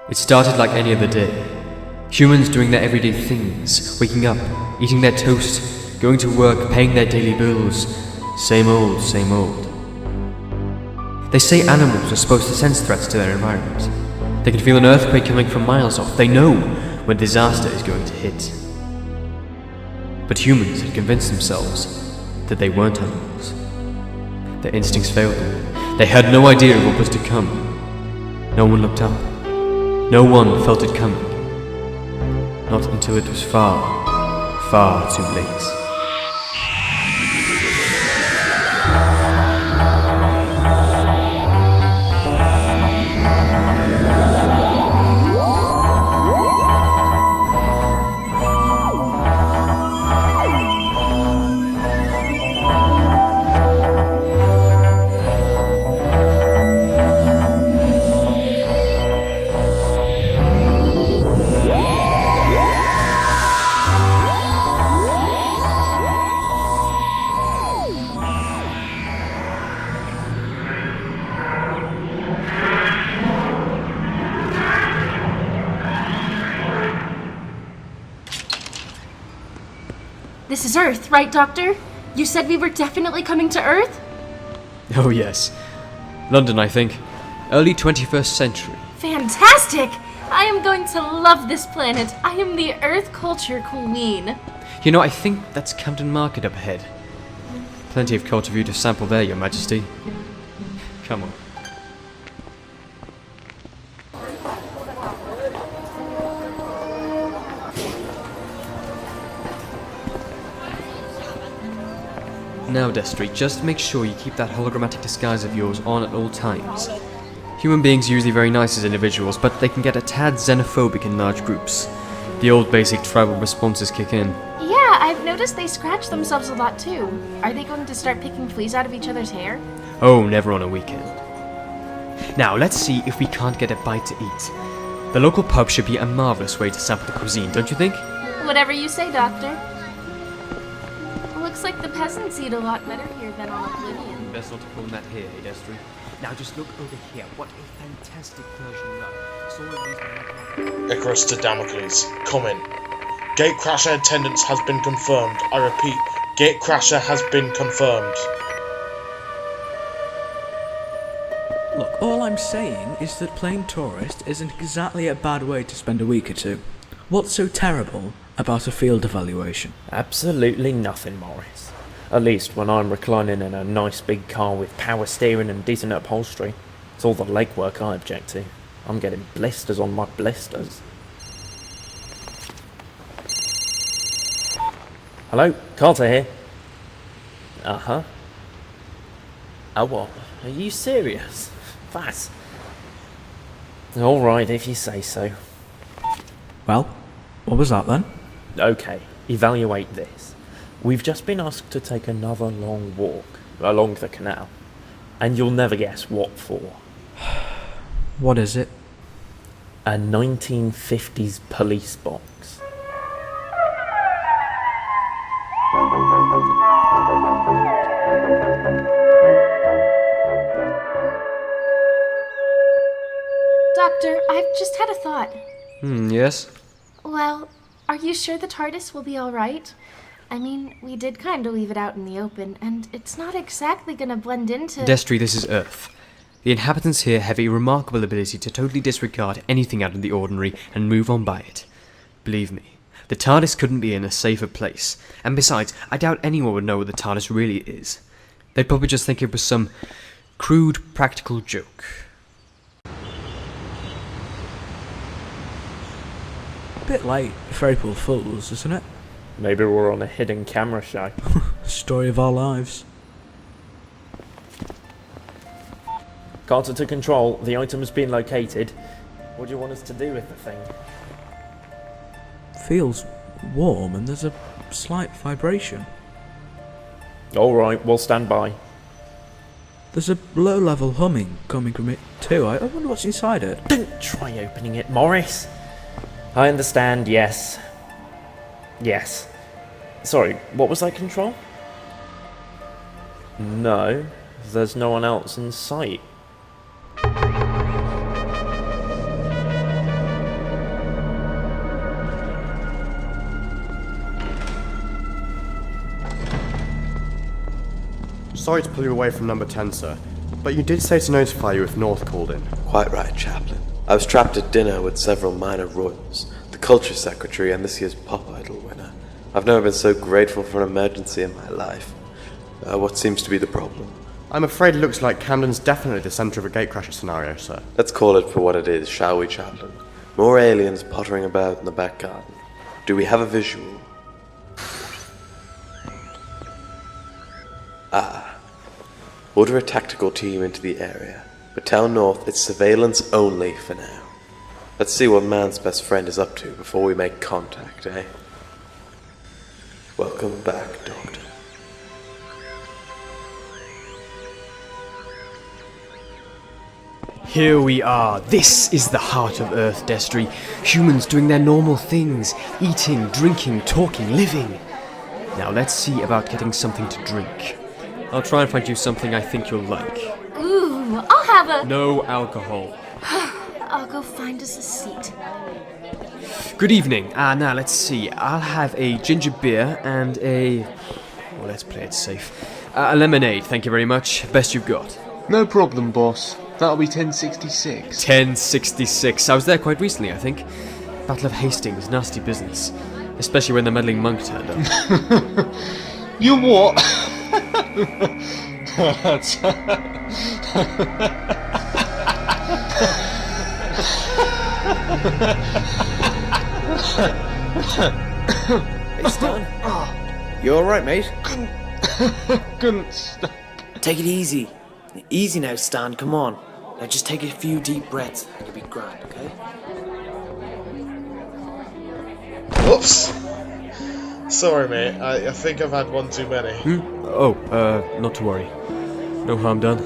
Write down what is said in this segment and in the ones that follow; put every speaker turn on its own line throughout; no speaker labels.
It started like any other day. Humans doing their everyday things, waking up, eating their toast, going to work, paying their daily bills. Same old, same old. They say animals are supposed to sense threats to their environment. They can feel an earthquake coming from miles off. They know when disaster is going to hit. But humans had convinced themselves that they weren't animals. Their instincts failed them. They had no idea of what was to come. No one looked up. No one felt it coming. Not until it was far, far too late.
This is Earth, right, Doctor? You said we were definitely coming to Earth?
Oh yes. London, I think. Early 21st century.
Fantastic! I am going to love this planet. I am the Earth culture queen.
You know, I think that's Camden Market up ahead. Plenty of culture for you to sample there, Your Majesty. Come on. Now, Destrii, just make sure you keep that hologrammatic disguise of yours on at all times. Human beings are usually very nice as individuals, but they can get a tad xenophobic in large groups. The old basic tribal responses kick in.
Yeah, I've noticed they scratch themselves a lot too. Are they going to start picking fleas out of each other's hair?
Oh, never on a weekend. Now, let's see if we can't get a bite to eat. The local pub should be a marvellous way to sample the cuisine, don't you think?
Whatever you say, Doctor. Looks like the peasants eat a lot better here than on Oblivion.
Best not to call that here, hey, Destrii? Now just look over here. What a fantastic Persian rug. It's all of these...
Icarus to Damocles. Comment. Gatecrasher attendance has been confirmed. I repeat, Gatecrasher has been confirmed.
Look, all I'm saying is that playing tourist isn't exactly a bad way to spend a week or two. What's so terrible about a field evaluation?
Absolutely nothing, Morris. At least when I'm reclining in a nice big car with power steering and decent upholstery. It's all the legwork I object to. I'm getting blisters on my blisters. Hello, Carter here. Uh-huh. Oh, what? Are you serious? Fast. Alright, if you say so.
Well, what was that then?
Okay, evaluate this. We've just been asked to take another long walk along the canal. And you'll never guess what for.
What is it?
A 1950s police box.
Doctor, I've just had a thought.
Yes?
Well, are you sure the TARDIS will be alright? I mean, we did kind of leave it out in the open, and it's not exactly gonna blend into...
Destrii, this is Earth. The inhabitants here have a remarkable ability to totally disregard anything out of the ordinary and move on by it. Believe me, the TARDIS couldn't be in a safer place, and besides, I doubt anyone would know what the TARDIS really is. They'd probably just think it was some crude, practical joke.
Bit like April Fools, isn't it?
Maybe we're on a hidden camera show.
Story of our lives.
Carter to control, the item has been located. What do you want us to do with the thing?
Feels warm and there's a slight vibration.
Alright, we'll stand by.
There's a low-level humming coming from it too. I wonder what's inside it.
Don't try opening it, Morris. I understand, yes. Yes. Sorry, what was that control? No, there's no one else in sight.
sorry to pull you away from number 10, sir. But you did say to notify you if North called in.
Quite right, Chaplin. I was trapped at dinner with several minor royals, the culture secretary and this year's pop idol winner. I've never been so grateful for an emergency in my life. What seems to be the problem?
I'm afraid it looks like Camden's definitely the centre of a gatecrasher scenario, sir.
Let's call it for what it is, shall we, Chaplin? More aliens pottering about in the back garden. Do we have a visual? Order a tactical team into the area, but tell North it's surveillance only for now. Let's see what man's best friend is up to before we make contact, eh? Welcome back, Doctor.
Here we are. This is the heart of Earth, Destrii. Humans doing their normal things. Eating, drinking, talking, living. Now let's see about getting something to drink. I'll try and find you something I think you'll like.
Ooh, I'll have a...
No alcohol.
I'll go find us a seat.
Good evening. Now let's see. I'll have a ginger beer and a... Well, let's play it safe. A lemonade, thank you very much. Best you've got.
No problem, boss. That'll be 1066.
1066. I was there quite recently, I think. Battle of Hastings, nasty business. Especially when the meddling monk turned up.
You what? That's...
Hey, Stan. You alright, mate?
Couldn't stop.
Take it easy. Easy now, Stan, come on. Now just take a few deep breaths and you'll be grand, okay?
Oops. Sorry, mate. I think I've had one too many.
Oh, not to worry. No harm done.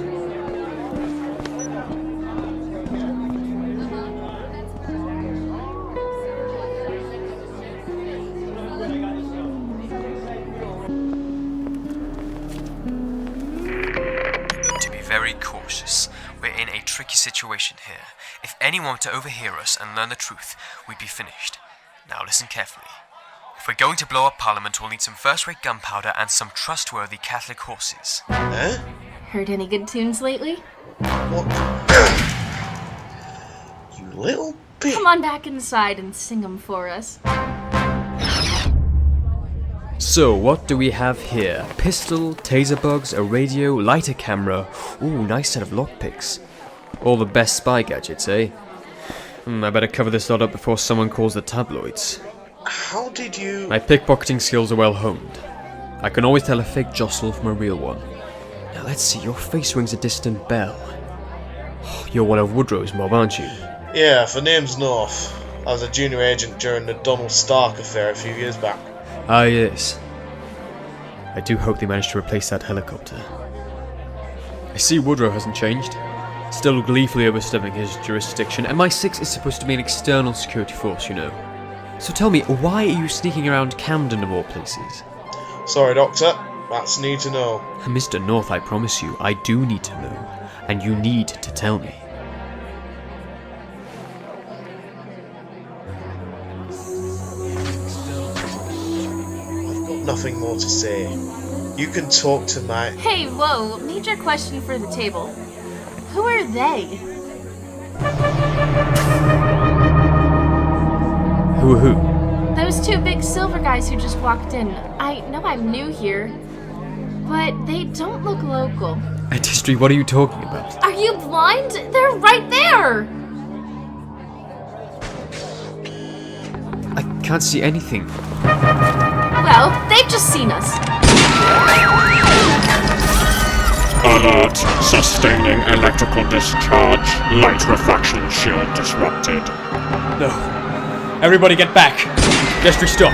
To be very cautious. We're in a tricky situation here. If anyone were to overhear us and learn the truth, we'd be finished. Now listen carefully. If we're going to blow up Parliament, we'll need some first-rate gunpowder and some trustworthy Catholic horses.
Eh?
Heard any good tunes lately?
What? You little bitch.
Come on back inside and sing them for us.
So, what do we have here? Pistol, taser bugs, a radio, lighter camera. Ooh, nice set of lockpicks. All the best spy gadgets, eh? I better cover this lot up before someone calls the tabloids.
How did you...
My pickpocketing skills are well honed. I can always tell a fake jostle from a real one. Now let's see, your face rings a distant bell. You're one of Woodrow's mob, aren't you?
Yeah, for name's North. I was a junior agent during the Donald Stark affair a few years back.
Ah, yes. I do hope they managed to replace that helicopter. I see Woodrow hasn't changed. Still gleefully overstepping his jurisdiction, and MI6 is supposed to be an external security force, you know. So tell me, why are you sneaking around Camden of all places?
Sorry, Doctor. That's need to know.
Mr. North, I promise you, I do need to know. And you need to tell me.
I've got nothing more to say. You can talk to my...
Hey, whoa, major question for the table. Who are they?
Who?
Those two big silver guys who just walked in. I know I'm new here, but they don't look local.
Destrii, what are you talking about?
Are you blind? They're right there!
I can't see anything.
Well, they've just seen us.
Alert! Sustaining electrical discharge. Light refraction shield disrupted.
No. Everybody get back! Destrii, stop!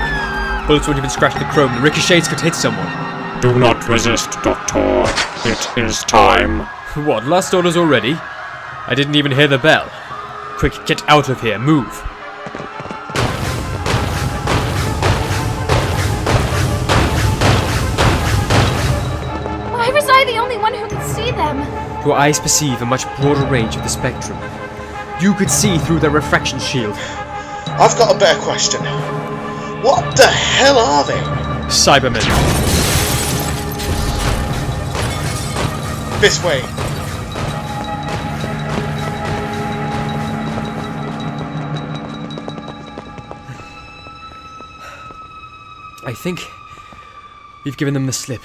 Bullets won't even scratch the chrome. The ricochets could hit someone.
Do not resist, Doctor. It is time.
What, last orders already? I didn't even hear the bell. Quick, get out of here. Move.
Why was I the only one who could see them?
Your eyes perceive a much broader range of the spectrum. You could see through their refraction shield.
I've got a better question. What the hell are they?
Cybermen.
This way.
I think we've given them the slip.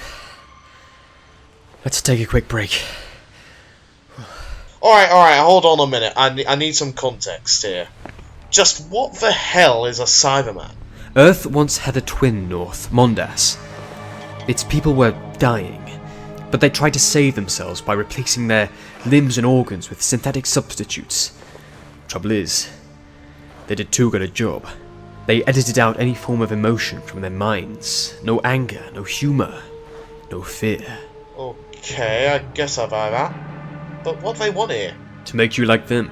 Let's take a quick break.
Alright, hold on a minute. I need some context here. Just what the hell is a Cyberman?
Earth once had a twin, North, Mondas. Its people were dying, but they tried to save themselves by replacing their limbs and organs with synthetic substitutes. Trouble is, they did too good a job. They edited out any form of emotion from their minds. No anger, no humour, no fear.
Okay, I guess I buy that. But what do they want here?
To make you like them.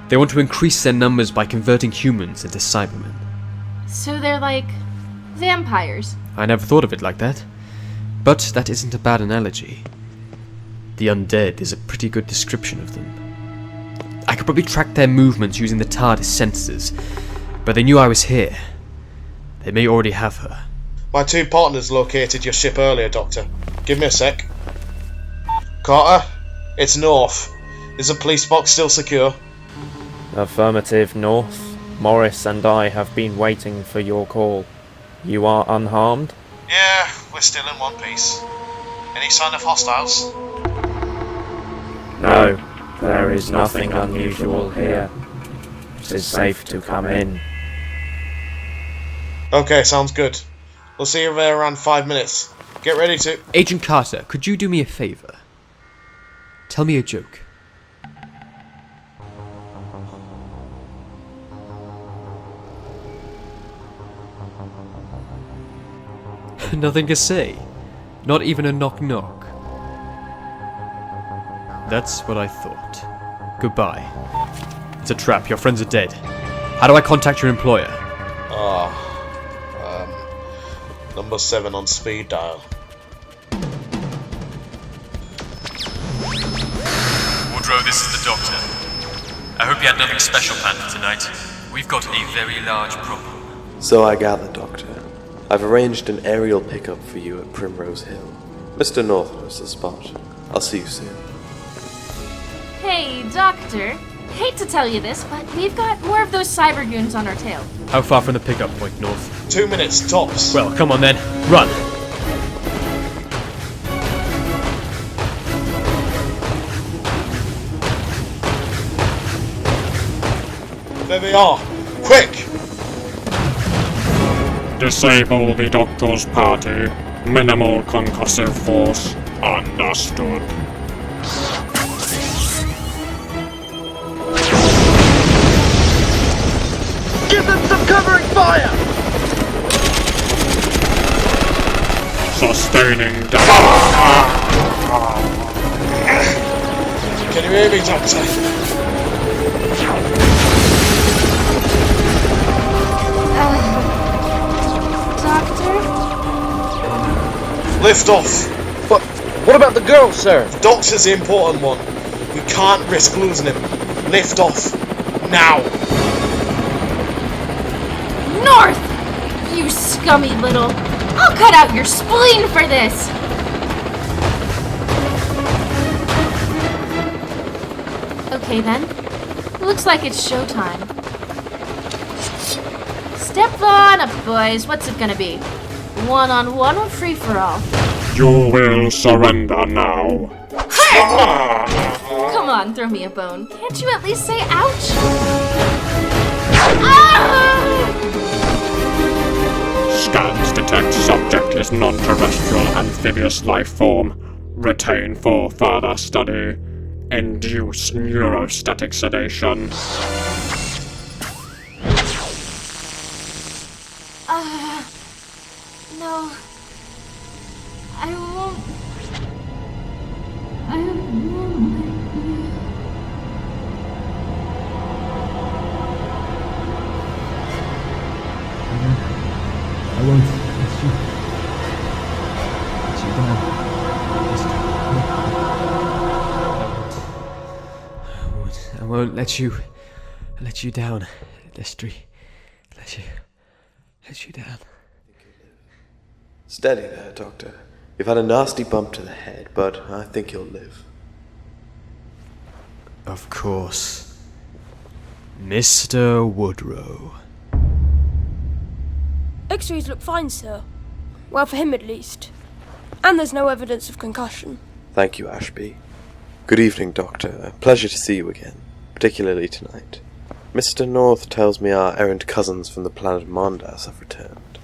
They want to increase their numbers by converting humans into Cybermen.
So they're like vampires.
I never thought of it like that. But that isn't a bad analogy. The undead is a pretty good description of them. I could probably track their movements using the TARDIS sensors, but they knew I was here. They may already have her.
My two partners located your ship earlier, Doctor. Give me a sec. Carter, it's North. Is the police box still secure?
Affirmative, North. Morris and I have been waiting for your call. You are unharmed?
Yeah, we're still in one piece. Any sign of hostiles?
No, there is nothing unusual here. It is safe to come in.
Okay, sounds good. We'll see you there around 5 minutes. Get ready to...
Agent Carter, could you do me a favour? Tell me a joke. Nothing to say. Not even a knock-knock. That's what I thought. Goodbye. It's a trap. Your friends are dead. How do I contact your employer?
Number 7 on speed dial.
Woodrow, this is the doctor. I hope you had nothing special planned for tonight. We've got a very large problem.
So I gather, Doctor. I've arranged an aerial pickup for you at Primrose Hill. Mr. North knows the spot. I'll see you soon.
Hey, Doctor. Hate to tell you this, but we've got more of those cyber goons on our tail.
How far from the pickup point, North?
2 minutes, tops.
Well, come on then. Run!
There they are. Quick!
Disable the Doctor's party. Minimal concussive force. Understood.
Give them some covering fire!
Sustaining damage.
Can you hear me, Doctor? Lift off!
But what about the girl, sir?
The Doctor's the important one. We can't risk losing him. Lift off. Now!
North! You scummy little... I'll cut out your spleen for this! Okay then. Looks like it's showtime. Step on up, boys. What's it gonna be? One-on-one or free-for-all?
You will surrender now.
Come on, throw me a bone. Can't you at least say ouch? Ah!
Scans detect subject is non-terrestrial amphibious life form. Retain for further study. Induce neurostatic sedation.
No. I won't. I won't.
I won't let you down. I won't let you down, Destrii. Let you down.
Steady there, Doctor. You've had a nasty bump to the head, but I think you'll live.
Of course. Mr. Woodrow.
X-rays look fine, sir. Well, for him at least. And there's no evidence of concussion.
Thank you, Ashby. Good evening, Doctor. A pleasure to see you again, particularly tonight. Mr. North tells me our errant cousins from the planet Mondas have returned.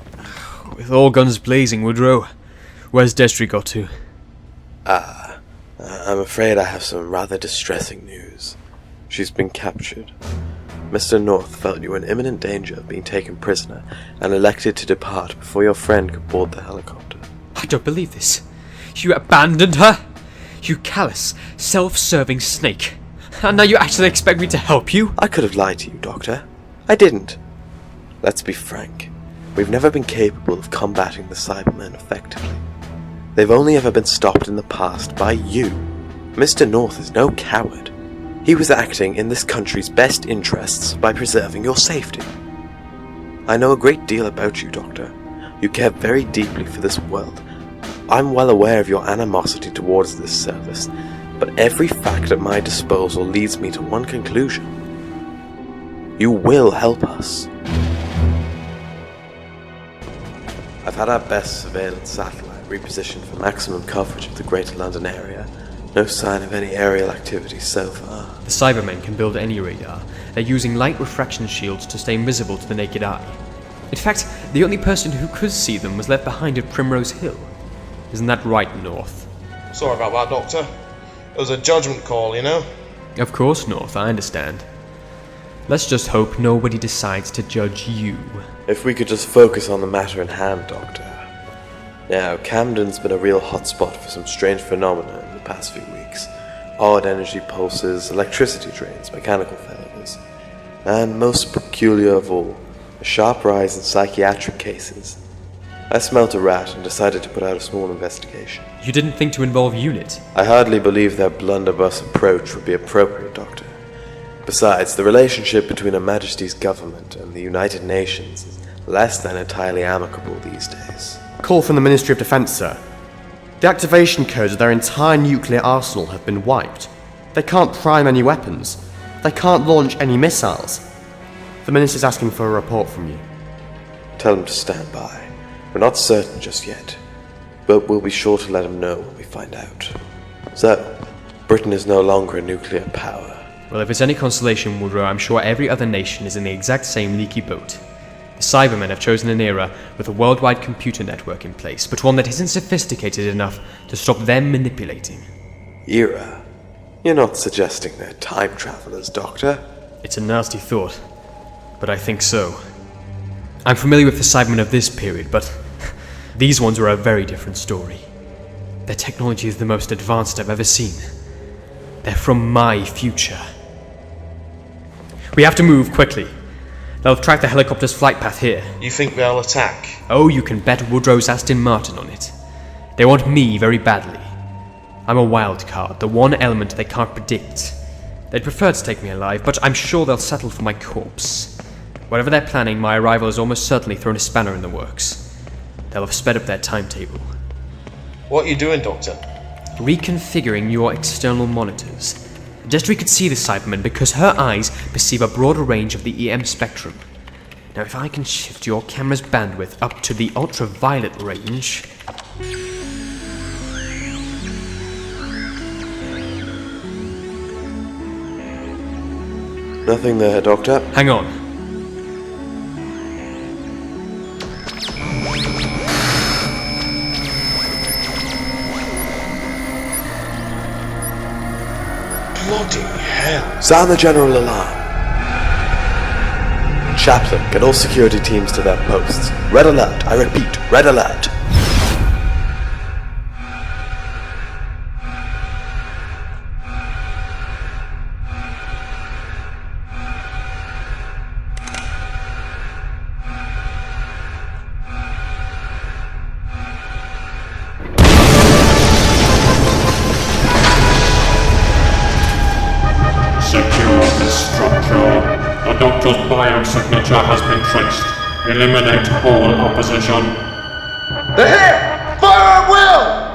With all guns blazing, Woodrow. Where's Destrii got to?
I'm afraid I have some rather distressing news. She's been captured. Mr. North felt you were in imminent danger of being taken prisoner and elected to depart before your friend could board the helicopter.
I don't believe this. You abandoned her? You callous, self-serving snake. And now you actually expect me to help you?
I could have lied to you, Doctor. I didn't. Let's be frank. We've never been capable of combating the Cybermen effectively. They've only ever been stopped in the past by you. Mr. North is no coward. He was acting in this country's best interests by preserving your safety. I know a great deal about you, Doctor. You care very deeply for this world. I'm well aware of your animosity towards this service, but every fact at my disposal leads me to one conclusion. You will help us. I've had our best surveillance satellite repositioned for maximum coverage of the Greater London area. No sign of any aerial activity so far.
The Cybermen can build any radar. They're using light refraction shields to stay invisible to the naked eye. In fact, the only person who could see them was left behind at Primrose Hill. Isn't that right, North?
Sorry about that, Doctor. It was a judgment call, you know?
Of course, North, I understand. Let's just hope nobody decides to judge you.
If we could just focus on the matter in hand, Doctor. Now, Camden's been a real hotspot for some strange phenomena in the past few weeks. Odd energy pulses, electricity drains, mechanical failures. And most peculiar of all, a sharp rise in psychiatric cases. I smelt a rat and decided to put out a small investigation.
You didn't think to involve UNIT?
I hardly believe their blunderbuss approach would be appropriate, Doctor. Besides, the relationship between Her Majesty's government and the United Nations is less than entirely amicable these days.
Call from the Ministry of Defence, sir. The activation codes of their entire nuclear arsenal have been wiped. They can't prime any weapons. They can't launch any missiles. The Minister's asking for a report from you.
Tell him to stand by. We're not certain just yet, but we'll be sure to let him know when we find out. So, Britain is no longer a nuclear power.
Well, if it's any consolation, Woodrow, I'm sure every other nation is in the exact same leaky boat. The Cybermen have chosen an era with a worldwide computer network in place, but one that isn't sophisticated enough to stop them manipulating.
Era? You're not suggesting they're time travelers, Doctor?
It's a nasty thought, but I think so. I'm familiar with the Cybermen of this period, but these ones are a very different story. Their technology is the most advanced I've ever seen. They're from my future. We have to move quickly. They'll track the helicopter's flight path here.
You think they'll attack?
Oh, you can bet Woodrow's Aston Martin on it. They want me very badly. I'm a wild card, the one element they can't predict. They'd prefer to take me alive, but I'm sure they'll settle for my corpse. Whatever they're planning, my arrival has almost certainly thrown a spanner in the works. They'll have sped up their timetable.
What are you doing, Doctor?
Reconfiguring your external monitors. Destrii could see the Cybermen because her eyes perceive a broader range of the EM spectrum. Now, if I can shift your camera's bandwidth up to the ultraviolet range...
Nothing there, Doctor.
Hang on.
Bloody hell.
Sound the general alarm. Chaplin, get all security teams to their posts. Red alert, I repeat, red alert.
The doctor's biosignature has been traced. Eliminate all opposition.
They're here! Fire at will!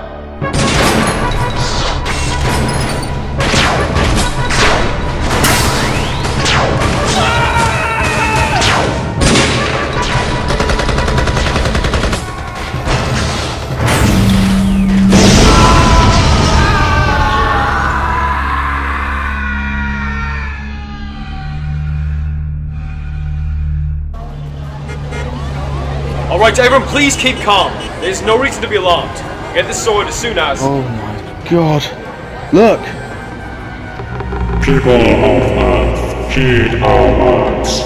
Alright, everyone, please keep calm. There's no reason to be alarmed. Get this sorted as soon as...
Oh my god. Look!
People of Earth, heed our words.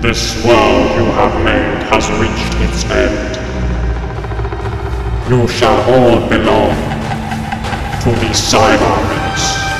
This world you have made has reached its end. You shall all belong to the Cyber race.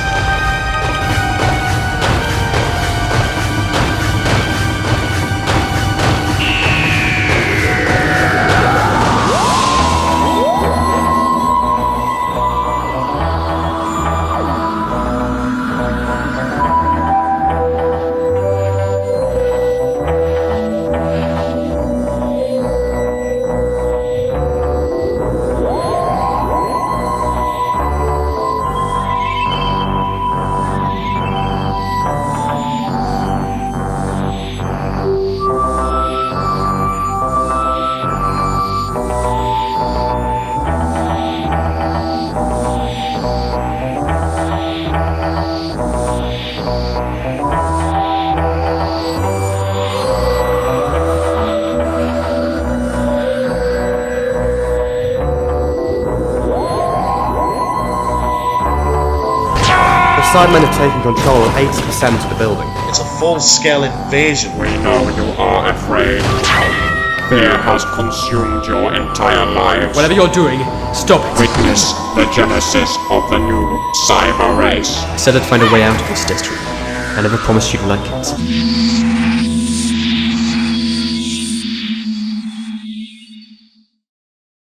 The Cybermen have taken control of 80% of the building.
It's a full-scale invasion.
We know you are afraid. Fear has consumed your entire lives.
Whatever you're doing, stop it.
Witness the genesis of the new cyber race.
I said I'd find a way out of this, Destrii. I never promised you'd like it.